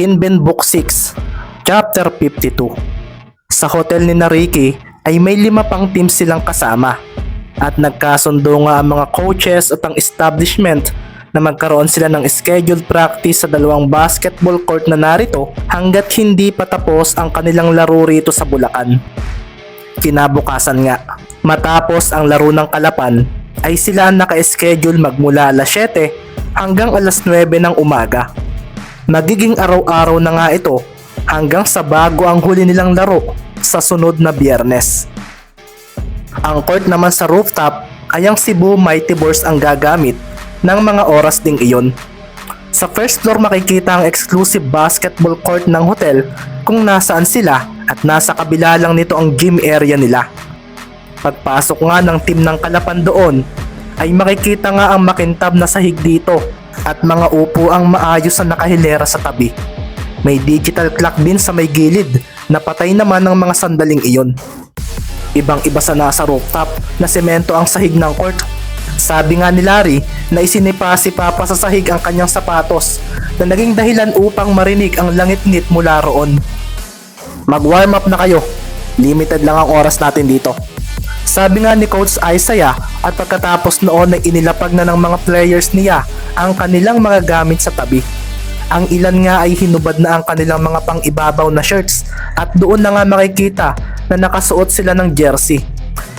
Kinben Book 6, Chapter 52. Sa hotel ni Ricky ay may 5 pang team silang kasama at nagkasundo nga ang mga coaches at ang establishment na magkaroon sila ng scheduled practice sa 2 basketball court na narito hanggat hindi pa tapos ang kanilang laro rito sa Bulacan. Kinabukasan nga, matapos ang laro ng Kalapan ay sila naka-schedule magmula alas 7 hanggang alas 9 ng umaga. Magiging araw-araw na nga ito hanggang sa bago ang huli nilang laro sa sunod na Biyernes. Ang court naman sa rooftop ay ang Cebu Mighty Boars ang gagamit ng mga oras ding iyon. Sa first floor makikita ang exclusive basketball court ng hotel kung nasaan sila at nasa kabila lang nito ang gym area nila. Pagpasok nga ng team ng Kalapan doon ay makikita nga ang makintab na sahig dito at mga upo ang maayos na nakahilera sa tabi. May digital clock din sa may gilid na patay naman ng mga sandaling iyon. Ibang-iba sa nasa rooftop na semento ang sahig ng court. Sabi nga ni Larry na isinipa si Papa sa sahig ang kanyang sapatos na naging dahilan upang marinig ang langit-ngit mula roon. Mag-warm up na kayo, limited lang ang oras natin dito. Sabi nga ni Coach Isaiah at pagkatapos noon ay inilapag na ng mga players niya ang kanilang mga gamit sa tabi. Ang ilan nga ay hinubad na ang kanilang mga pang-ibabaw na shirts at doon na nga makikita na nakasuot sila ng jersey.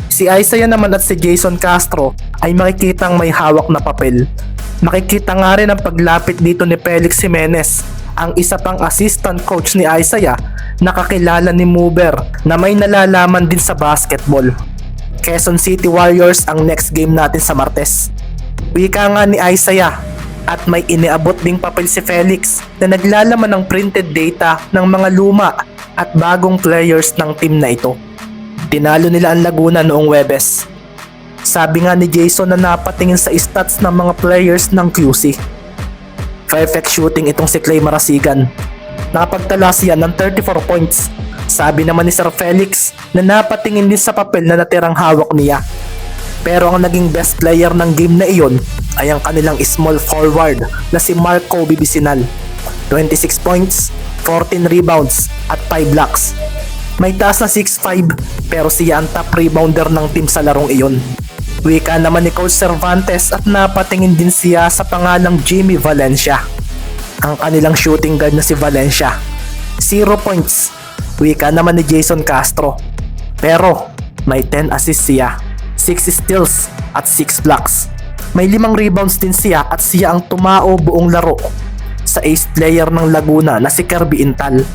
Si Isaiah naman at si Jason Castro ay makikitang may hawak na papel. Makikita nga rin ang paglapit dito ni Felix Jimenez, ang isa pang assistant coach ni Isaiah na kakilala ni Mover na may nalalaman din sa basketball. Quezon City Warriors ang next game natin sa Martes. Wika nga ni Isaiah at may iniabot ding papel si Felix na naglalaman ng printed data ng mga luma at bagong players ng team na ito. Tinalo nila ang Laguna noong Huwebes. Sabi nga ni Jason na napatingin sa stats ng mga players ng QC. Perfect shooting itong si Clay Marasigan. Nakapagtala siya ng 34 points. Sabi naman ni Sir Felix na napatingin din sa papel na natirang hawak niya. Pero ang naging best player ng game na iyon ay ang kanilang small forward na si Marco Bibisinal. 26 points, 14 rebounds at 5 blocks. May taas na 6'5" pero siya ang top rebounder ng team sa larong iyon. Wika naman ni Coach Cervantes at napatingin din siya sa pangalang Jimmy Valencia. Ang kanilang shooting guard na si Valencia. 0 points. Wika naman ni Jason Castro. Pero may 10 assists siya, 6 steals at 6 blocks. May 5 rebounds din siya at siya ang tumao buong laro sa ace player ng Laguna na si Kirby Intal.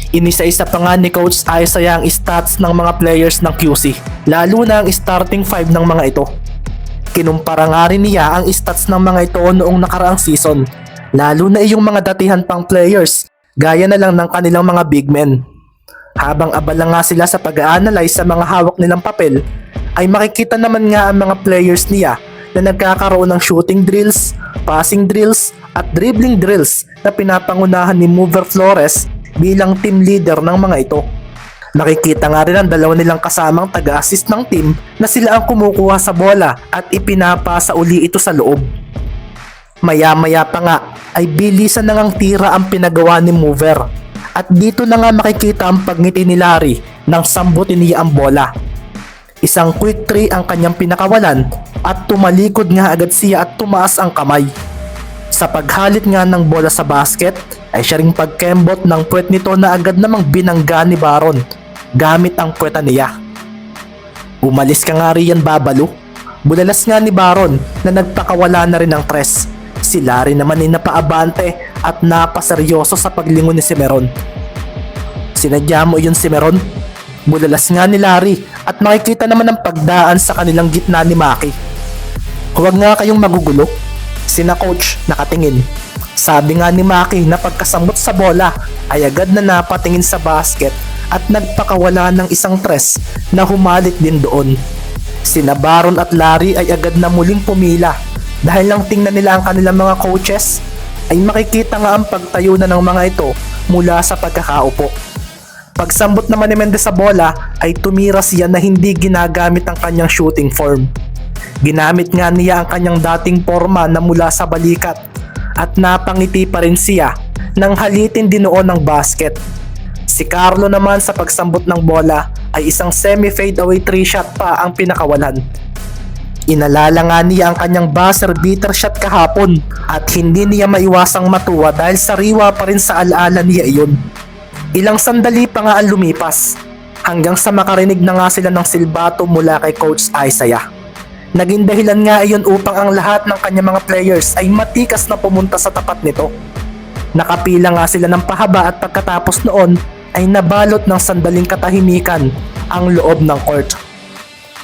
Inisa-isa pa nga ni Coach Isaiah ang stats ng mga players ng QC, lalo na ang starting 5 ng mga ito. Kinumpara nga rin niya ang stats ng mga ito noong nakaraang season, lalo na yung mga datihan pang players, gaya na lang ng kanilang mga big men. Habang abala nga sila sa pag-a-analyze sa mga hawak nilang papel, ay makikita naman nga ang mga players niya na nagkakaroon ng shooting drills, passing drills at dribbling drills na pinapangunahan ni Mover Flores bilang team leader ng mga ito. Nakikita nga rin ang 2 nilang kasamang taga-assist ng team na sila ang kumukuha sa bola at ipinapasa uli ito sa loob. Maya-maya pa nga ay bilisan na ngang tira ang pinagawa ni Mover. At dito na nga makikita ang pagngiti ni Larry nang sambutin niya ang bola. Isang quick 3 ang kanyang pinakawalan at tumalikod nga agad siya at tumaas ang kamay. Sa paghalit nga ng bola sa basket ay siya ring pagkembot ng puwet nito na agad namang binangga ni Baron gamit ang puweta niya. Umalis ka nga riyan Babalo. Bulalas nga ni Baron na nagpakawala na rin ng tres. Si Larry naman ay napaabante at napaseryoso sa paglingon ni Semeron. Sinadya mo yun Semeron? Bulalas nga ni Larry at makikita naman ang pagdaan sa kanilang gitna ni Maki. Huwag nga kayong magugulo. Sina coach nakatingin. Sabi nga ni Maki na pagkasamot sa bola ay agad na napatingin sa basket at nagpakawala ng isang tres na humalit din doon. Sina Baron at Larry ay agad na muling pumila. Dahil lang tingnan nila ang kanilang mga coaches, ay makikita nga ang pagtayo na ng mga ito mula sa pagkakaupo. Pagsambot naman ni Mendez sa bola ay tumira siya na hindi ginagamit ang kanyang shooting form. Ginamit nga niya ang kanyang dating forma na mula sa balikat at napangiti pa rin siya nang halitin din noon ng basket. Si Carlo naman sa pagsambot ng bola ay isang semi-fadeaway 3-shot pa ang pinakawalan. Inalala nga niya ang kanyang buzzer beater shot kahapon at hindi niya maiwasang matuwa dahil sariwa pa rin sa alaala niya iyon. Ilang sandali pa nga ang lumipas hanggang sa makarinig na nga sila ng silbato mula kay Coach Isaiah. Naging dahilan nga iyon upang ang lahat ng kanyang mga players ay matikas na pumunta sa tapat nito. Nakapila nga sila ng pahaba at pagkatapos noon ay nabalot ng sandaling katahimikan ang loob ng court.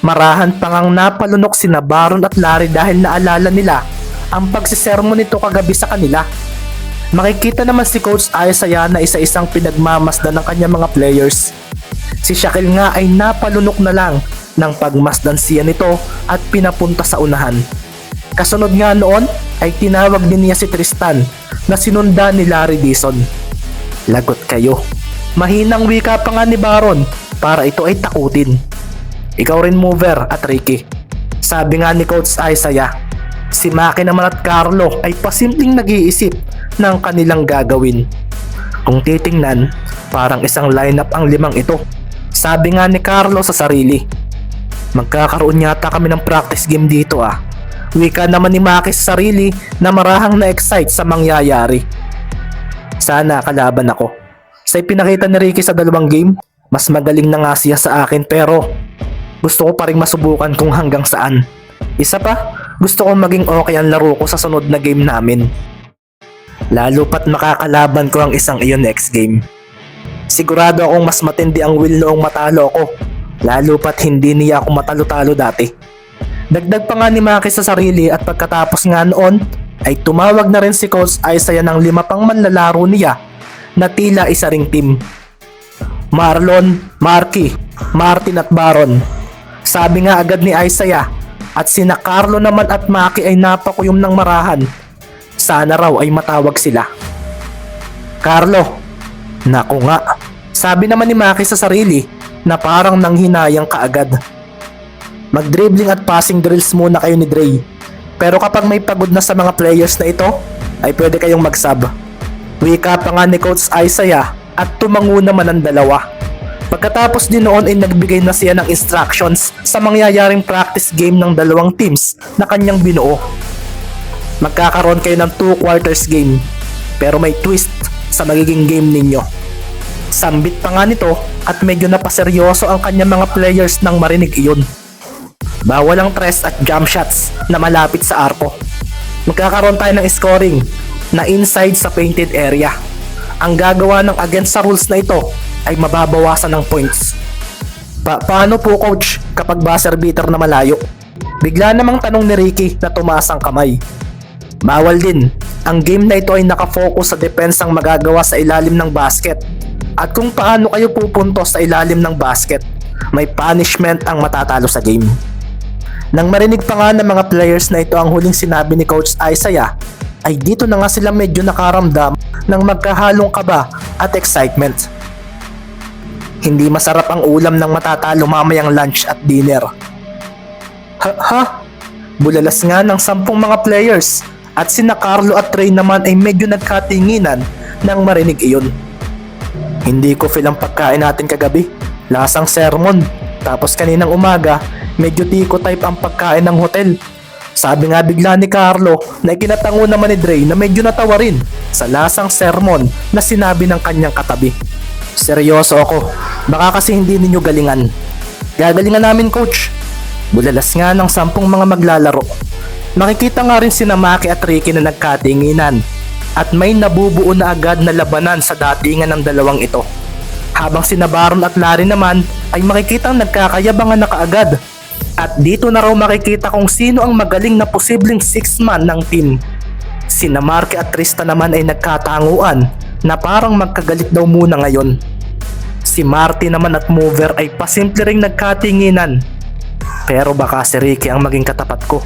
Marahan pa ngang napalunok sina Baron at Larry dahil naalala nila ang pagsisermon nito kagabi sa kanila. Makikita naman si Coach Isaiah na isa-isang pinagmamasdan ng kanyang mga players. Si Shaquille nga ay napalunok na lang ng pagmasdan siya nito at pinapunta sa unahan. Kasunod nga noon ay tinawag din niya si Tristan na sinundan ni Larry Dixon. Lagot kayo. Mahinang wika pa nga ni Baron para ito ay takutin. Ikaw rin mover at Ricky. Sabi nga ni Coach Isaiah, si Maki naman at Carlo ay pasimpleng nag-iisip ng kanilang gagawin. Kung titingnan, parang isang lineup ang limang ito. Sabi nga ni Carlo sa sarili, magkakaroon yata kami ng practice game dito ah. Wika naman ni Maki sa sarili na marahang na-excite sa mangyayari. Sana kalaban ako. Sa ipinakita ni Ricky sa dalawang game, mas magaling na nga siya sa akin pero gusto ko pa rin masubukan kung hanggang saan. Isa pa, gusto kong maging okay ang laro ko sa sunod na game namin. Lalo pat makakalaban ko ang isang iyon next game. Sigurado akong mas matindi ang will noong matalo ako, lalo pat hindi niya ako matalo-talo dati. Dagdag pa nga ni Maki sa sarili at pagkatapos nga noon ay tumawag na rin si Coach Isaiah ng 5 pang manlalaro niya na tila isa ring team. Marlon, Marky, Martin at Baron. Sabi nga agad ni Isaiah at sina Carlo naman at Maki ay napakuyom ng marahan. Sana raw ay matawag sila. Carlo, naku nga. Sabi naman ni Maki sa sarili na parang nanghinayang kaagad. Mag-dribbling at passing drills muna kayo ni Dre. Pero kapag may pagod na sa mga players na ito, ay pwede kayong mag-sub. Wika pa nga ni Coach Isaiah at tumango naman ang dalawa. Pagkatapos din noon ay nagbigay na siya ng instructions sa mangyayaring practice game ng dalawang teams na kanyang binuo. Magkakaroon kayo ng 2 quarters game, pero may twist sa magiging game ninyo. Sambit pa nga nito at medyo napaseryoso ang kanyang mga players nang marinig iyon. Bawal ang tres at jump shots na malapit sa arko. Magkakaroon tayo ng scoring na inside sa painted area. Ang gagawa ng against sa rules na ito ay mababawasan ng points. Paano po coach kapag buzzer beater na malayo? Bigla namang tanong ni Ricky na tumaas ang kamay. Bawal din. Ang game na ito ay nakafocus sa depensang magagawa sa ilalim ng basket. At kung paano kayo pupuntos sa ilalim ng basket, may punishment ang matatalo sa game. Nang marinig pa nga ng mga players na ito ang huling sinabi ni Coach Isaiah, ay dito na nga sila medyo nakaramdam ng magkahalong kaba at excitement. Hindi masarap ang ulam ng matatalo mamayang lunch at dinner. Ha? Bulalas nga ng 10 mga players at sina Carlo at Trey naman ay medyo nagkatinginan nang marinig iyon. Hindi ko feel ang pagkain natin kagabi. Lasang sermon. Tapos kaninang umaga, medyo tiko type ang pagkain ng hotel. Sabi nga bigla ni Carlo na ikinatango naman ni Dre na medyo natawa rin sa lasang sermon na sinabi ng kanyang katabi. Seryoso ako, baka kasi hindi ninyo galingan. Gagalingan namin coach. Bulalas nga ng 10 mga maglalaro. Makikita nga rin sina Maki at Ricky na nagkatinginan at may nabubuo na agad na labanan sa datingan ng dalawang ito. Habang sina Baron at Larry naman ay makikitang nagkakayabangan na kaagad. At dito na raw makikita kung sino ang magaling na posibleng 6-man ng team. Sina Marky at Tristan naman ay nagkatanguan na parang magkagalit daw muna ngayon. Si Marty naman at Mover ay pasimple ring nagkatinginan. Pero baka si Ricky ang maging katapat ko.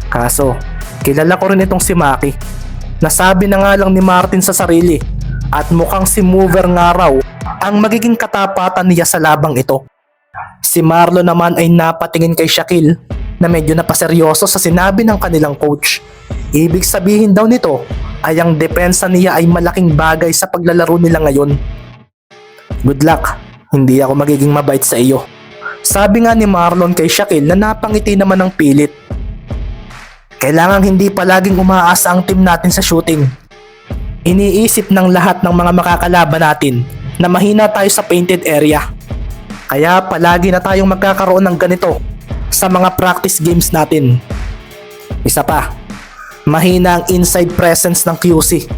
Kaso, kilala ko rin itong si Maki. Nasabi na nga lang ni Martin sa sarili at mukhang si Mover nga raw ang magiging katapatan niya sa labang ito. Si Marlo naman ay napatingin kay Shaquille na medyo napaseryoso sa sinabi ng kanilang coach. Ibig sabihin daw nito ay ang depensa niya ay malaking bagay sa paglalaro nila ngayon. Good luck, hindi ako magiging mabait sa iyo. Sabi nga ni Marlon kay Shaquille na napangiti naman ng pilit. Kailangan hindi palaging umaasa ang team natin sa shooting. Iniisip ng lahat ng mga makakalaban natin na mahina tayo sa painted area. Kaya palagi na tayong magkakaroon ng ganito sa mga practice games natin. Isa pa, mahina ang inside presence ng QC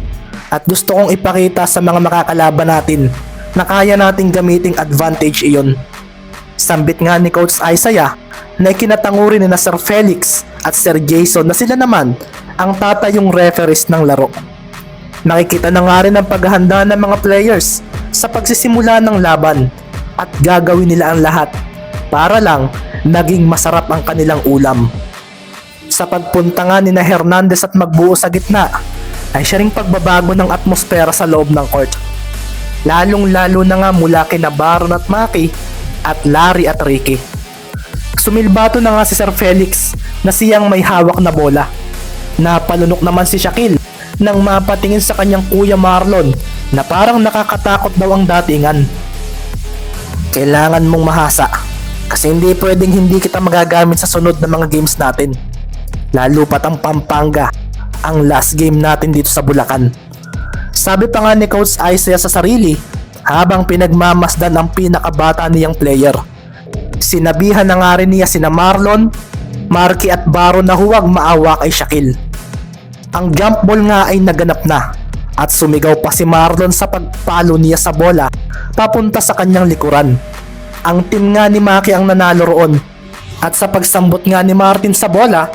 at gusto kong ipakita sa mga makakalaban natin na kaya nating gamiting advantage iyon. Sambit nga ni Coach Isaiah na ikinatanguri ni na Sir Felix at Sir Jason na sila naman ang tatayong referees ng laro. Nakikita na nga rin ang paghahanda ng mga players sa pagsisimula ng laban at gagawin nila ang lahat para lang naging masarap ang kanilang ulam. Sa pagpunta nga ni na Hernandez at magbuo sa gitna ay siya ring pagbabago ng atmosfera sa loob ng court. Lalong lalo na nga mula kina Baron at Maki at Larry at Ricky. Sumilbato na nga si Sir Felix na siyang may hawak na bola. Napalunok naman si Shaquille nang mapatingin sa kanyang kuya Marlon na parang nakakatakot daw ang datingan. Kailangan mong mahasa kasi hindi pwedeng hindi kita magagamit sa sunod na mga games natin. Lalo pat ang Pampanga, ang last game natin dito sa Bulacan. Sabi pa nga ni Coach Isaiah sa sarili habang pinagmamasdan ang pinakabata niyang player. Sinabihan na nga rin niya sina Marlon, Marky at Baron na huwag maawa kay Shaquille. Ang jump ball nga ay naganap na at sumigaw pa si Marlon sa pagpalo niya sa bola papunta sa kanyang likuran. Ang team nga ni Maki ang nanalo roon at sa pagsambot nga ni Martin sa bola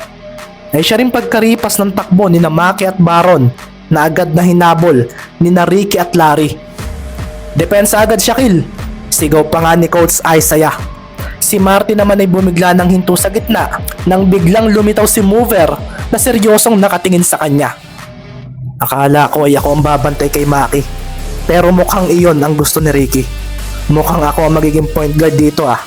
ay siya rin pagkaripas ng takbo ni na Maki at Baron na agad na hinabol ni na Ricky at Larry. Depensa agad Shaquille, sigaw pa nga ni Coach Isaiah. Si Martin naman ay bumigla ng hinto sa gitna nang biglang lumitaw si Mover na seryosong nakatingin sa kanya. Akala ko ay ako ang babantay kay Maki, pero mukhang iyon ang gusto ni Ricky. Mukhang ako ang magiging point guard dito ah.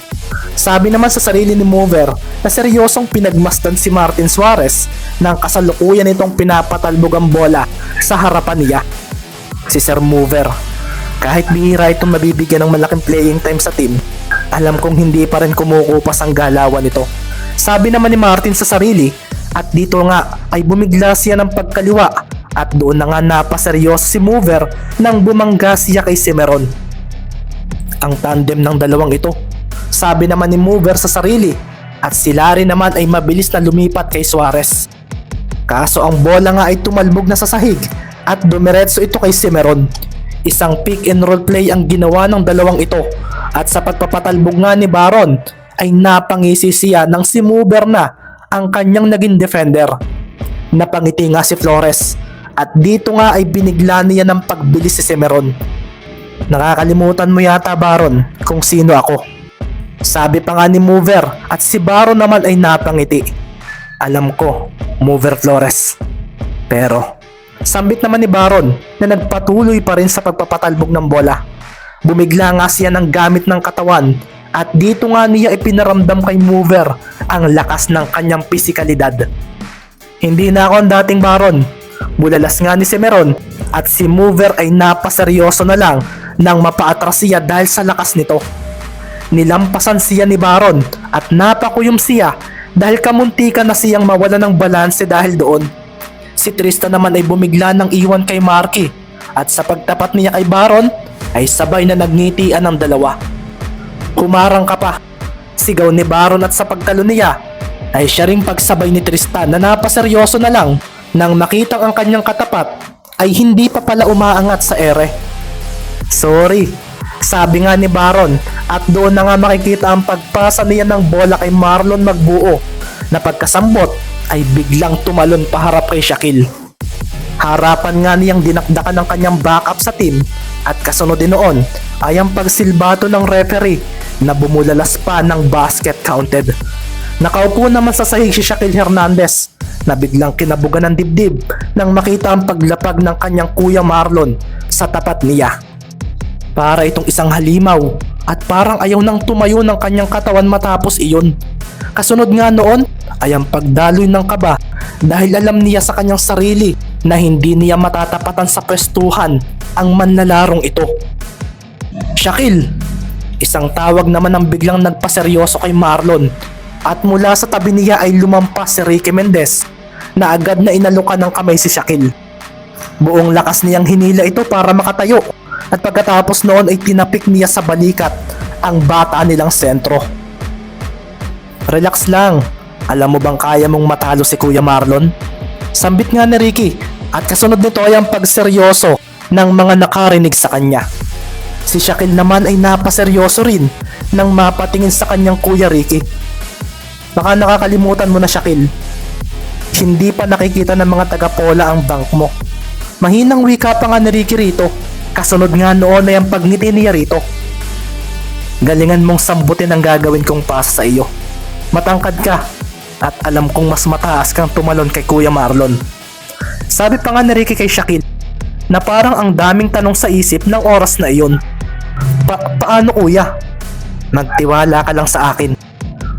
Sabi naman sa sarili ni Mover na seryosong pinagmasdan si Martin Suarez nang kasalukuyan itong pinapatalbog ang bola sa harapan niya. Si Sir Mover, kahit bihira itong mabibigyan ng malaking playing time sa team, alam kong hindi pa rin kumukupas ang galawan nito. Sabi naman ni Martin sa sarili at dito nga ay bumigla siya ng pagkaliwa at doon na nga napaseryoso si Mover nang bumangga siya kay Cimarron. Ang tandem ng dalawang ito, sabi naman ni Mover sa sarili at si Larry naman ay mabilis na lumipat kay Suarez. Kaso ang bola nga ay tumalbog na sa sahig at dumiretso ito kay Cimarron. Isang pick and roll play ang ginawa ng dalawang ito at sa pagpapatalbog nga ni Baron ay napangisi siya nang si Mover na ang kanyang naging defender. Napangiti nga si Flores at dito nga ay binigla niya ng pagbilis si Cimarron. Nakakalimutan mo yata Baron kung sino ako. Sabi pa nga ni Mover at si Baron naman ay napangiti. Alam ko, Mover Flores. Pero sambit naman ni Baron na nagpatuloy pa rin sa pagpapatalbog ng bola. Bumigla nga siya ng gamit ng katawan at dito nga niya ipinaramdam kay Mover ang lakas ng kanyang pisikalidad. Hindi na ako ang dating Baron. Bulalas nga ni Cimarron at si Mover ay napaseryoso na lang nang mapaatras siya dahil sa lakas nito. Nilampasan siya ni Baron at napakuyom siya dahil kamuntikan na siyang mawala ng balanse dahil doon. Si Tristan naman ay bumigla ng iwan kay Marky at sa pagtapat niya kay Baron ay sabay na nagngitian ng dalawa. Kumarang ka pa, sigaw ni Baron at sa pagtalon niya ay siya ring pagsabay ni Tristan na napaseryoso na lang nang makitang ang kanyang katapat ay hindi pa pala umaangat sa ere. Sorry, sabi nga ni Baron at doon na nga makikita ang pagpasa niya ng bola kay Marlon magbuo na pagkasambot ay biglang tumalon paharap kay Shaquille. Harapan nga niyang dinakdakan ng kanyang backup sa team at kasunod din noon ay ang pagsilbato ng referee na bumulalas pa ng basket counted. Nakaupo naman sa sahig si Shaquille Hernandez na biglang kinabugan ng dibdib nang makita ang paglapag ng kanyang kuya Marlon sa tapat niya. Para itong isang halimaw at parang ayaw nang tumayo ng kanyang katawan matapos iyon. Kasunod nga noon ay ang pagdaloy ng kaba dahil alam niya sa kanyang sarili na hindi niya matatapatan sa pwestuhan ang manlalarong ito. Shaquille, isang tawag naman ang biglang nagpaseryoso kay Marlon at mula sa tabi niya ay lumampas si Ricky Mendez na agad na inalukan ng kamay si Shaquille. Buong lakas niyang hinila ito para makatayo at pagkatapos noon ay tinapik niya sa balikat ang bata nilang sentro. Relax lang, alam mo bang kaya mong matalo si Kuya Marlon? Sambit nga ni Ricky at kasunod nito ay ang pagseryoso ng mga nakarinig sa kanya. Si Shaquille naman ay napaseryoso rin nang mapatingin sa kanyang Kuya Ricky. Baka nakakalimutan mo na, Shaquille. Hindi pa nakikita ng mga taga-pola ang bank mo. Mahinang wika pa nga ni Ricky rito. Kasunod nga noon ay ang pagngiti niya rito. Galingan mong sambutin ang gagawin kong pasa sa iyo. Matangkad ka at alam kong mas mataas kang tumalon kay Kuya Marlon. Sabi pa nga ni Ricky kay Shaquille na parang ang daming tanong sa isip ng oras na iyon. Paano kuya? Magtiwala ka lang sa akin.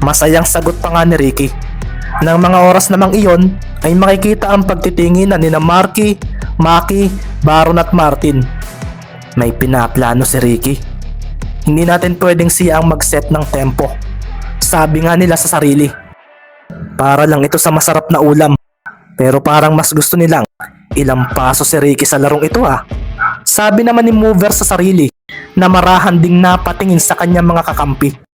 Masayang sagot pa nga ni Ricky. Nang mga oras namang iyon ay makikita ang pagtitinginan ni na Marky, Maki, Baron at Martin. May pinaplano si Ricky. Hindi natin pwedeng siya ang mag-set ng tempo. Sabi nga nila sa sarili. Para lang ito sa masarap na ulam. Pero parang mas gusto nilang ilang paso si Ricky sa larong ito ah. Sabi naman ni Mover sa sarili na marahan ding napatingin sa kanyang mga kakampi.